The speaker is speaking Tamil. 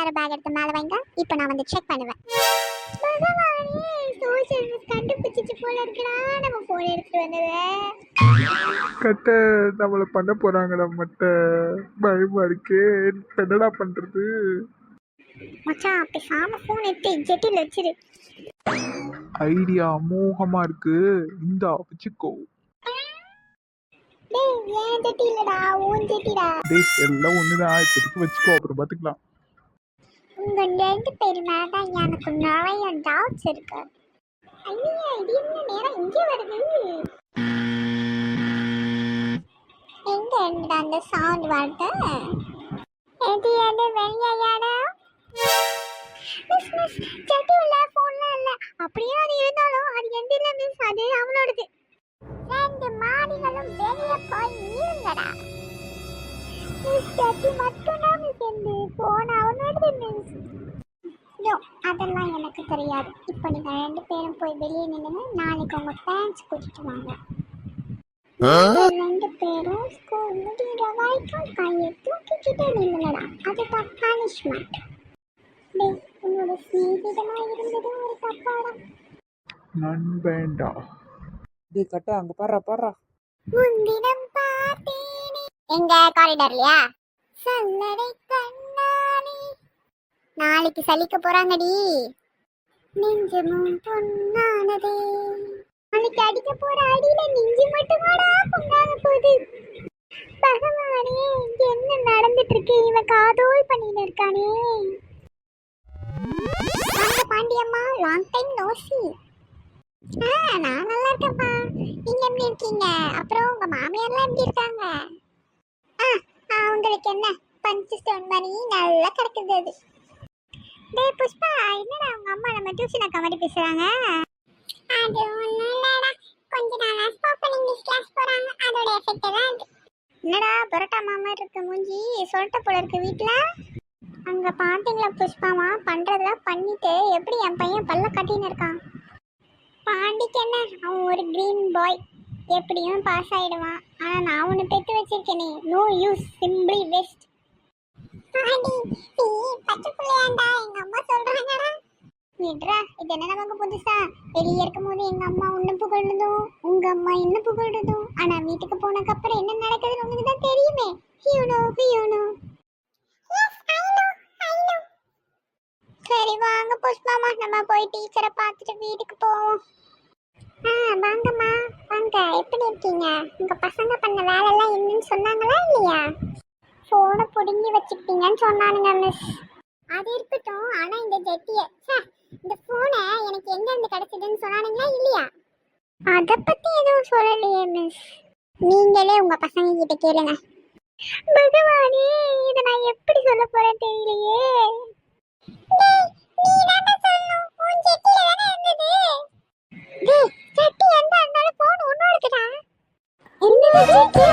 எல்லாரும் பேக் எடுத்து மேல வைங்க. இப்போ நான் வந்து செக் பண்ணுவேன். பகவானே, சோஷியல் மிஸ் கண்டுபிடிச்சிச்சு போல இருக்குடா நம்ம போன் எடுத்துட்டு வந்தது. கட்ட நம்மள பண்ண போறாங்கடா மட்ட, பயமா இருக்கே. என்னடா பண்றது? மச்சான் பேசாம போன் எடுத்து ஜெட்டில வச்சிரு. ஐடியா அமோகமா இருக்கு, இந்தா வச்சுக்கோ. டேய் ஏன் ஜெட்டி இல்லடா, உன் ஜெட்டிடா. டேய் எல்லாம் ஒண்ணுதான், இப்போதைக்கு வச்சுக்கோ, அப்புறம் பாத்துக்கலாம். உங்க 2 பேர் மேலதான் எனக்கு நிறைய டவுட்ஸ் இருக்கு. ஐயா இது என்ன நேரம் இங்கே வருது? எங்க இருந்துடா அந்த சவுண்ட் வருது? எது எது வெளியாடா? மிஸ் மிஸ் ஜெட்டி இல்ல, போன்ல இல்ல. அப்படியே அது இருந்தாலும் அது எந்த இல்ல மிஸ், அது அவனோடது. 2 மாடிகளும் வெளியே போய் இருங்கடா. மிஸ் ஜெட்டி மட்டும்தான் மிஸ் எந்த போன் அவனோடது மிஸ். யோ அதெல்லாம் எனக்கு தெரியாது. இப்போ நீங்க 2 பேரும் போய் வெளியே நின்னுங்க. நாளைக்கு உங்க பேரண்ட்ஸ் கூட்டிட்டு வாங்க. 2 பேரும் ஸ்கூல் முடிகிற வரைக்கும் கையை தூக்கிக்கிட்டே நின்னுங்கடா. அதுதான் பனிஷ்மெண்ட். டேய் உன்னோட ஸ்நேகிதமா இருந்தது ஒரு தப்பாடா. நண்பேண்டா. டேய் கட்ட அங்க பாடுறா. முன்தினம் பார்த்தேனே. எங்க காரிடார்லையா? சல்லடை கண்ணாடி. நாளைக்கு சலிக்க போறாங்கடி. நெஞ்சமும் பொன்னானதே. நாளைக்கு அடிக்க போற அடியில நெஞ்சு மட்டுமாடா பொண்ணாக போகுது. பகவானே என்ன நடந்துட்டு இருக்கு? இவன் காதோல் பண்ணிட்டு இருக்கானே. வாங்க Pandiyamma, long time no see. நான் நல்லா இருக்கேன்ப்பா. நீங்க எப்படி இருக்கீங்க? அப்புறம் உங்க மாமியார்லாம் எப்படி இருக்காங்க? அவங்களுக்கு என்ன பஞ்சு ஸ்டோன் மாதிரி நல்லா கிடக்குது அது. டேய் புஷ்பா, என்னடா உங்க அம்மா நம்ம டியூஷன் அக்கா மாதிரி பேசுறாங்க? அது ஒண்ணும் இல்லடா, கொஞ்ச நாளா ஸ்போக்கன் இங்கிலீஷ் கிளாஸ் போறாங்க, அதோட எஃபெக்ட் தான் அது. என்னடா பரோட்டா மாமா இருக்க மூஞ்சி சொல்லிட்ட போல இருக்கு வீட்டுல. அங்க பாத்தீங்களா புஷ்பாமா பண்றதெல்லாம் பண்ணிட்டு எப்படி என் பையன் பல்ல கட்டின்னு இருக்கான். பாண்டிக்கு என்ன, அவன் ஒரு கிரீன் பாய், எப்படியும் பாஸ் ஆயிடுவான். ஆனா நான் ஒன்று பெற்று வச்சிருக்கேனே, no use, simply waste. Pandi நீ பச்சை பிள்ளையாண்டா, எங்க அம்மா சொல்றாங்கடா. நிட்ரா, இது என்ன நமக்கு புதுசா? வெளியே இருக்கும் போது எங்க அம்மா ஒன்று புகழ்றதும் உங்க அம்மா என்ன புகழ்றதும், ஆனா வீட்டுக்கு போனதுக்கு அப்புறம் என்ன நடக்குதுன்னு உங்களுக்கு தான் தெரியுமே. You know. சரி வாங்க புஷ்பாமா, நம்ம போய் டீச்சரை பார்த்துட்டு வீட்டுக்கு போவோம். வாங்கம்மா வாங்க. எப்படி இருக்கீங்க? உங்க பசங்க பண்ண வேலைலாம் என்னன்னு சொன்னாங்களா இல்லையா? போனை பிடுங்கி வச்சுக்கிட்டீங்கன்னு சொன்னானுங்க மிஸ். அது இருக்கட்டும், ஆனா இந்த ஜெட்டிய இந்த போனை எனக்கு எங்க இருந்து கிடைச்சதுன்னு சொன்னானுங்களா இல்லையா? அதை பத்தி எதுவும் சொல்லலையே மிஸ். நீங்களே உங்க பசங்க கிட்ட கேளுங்க. பகவானே, இதை நான் எப்படி சொல்ல போறேன் தெரியலையே. நீ தான சொல்லணும், உன் ஜெட்டில தானே இருந்தது. டேய் ஜெட்டி எங்க இருந்தாலும் போன் உன்னோடதுடா. என்னது ஜெட்டியா?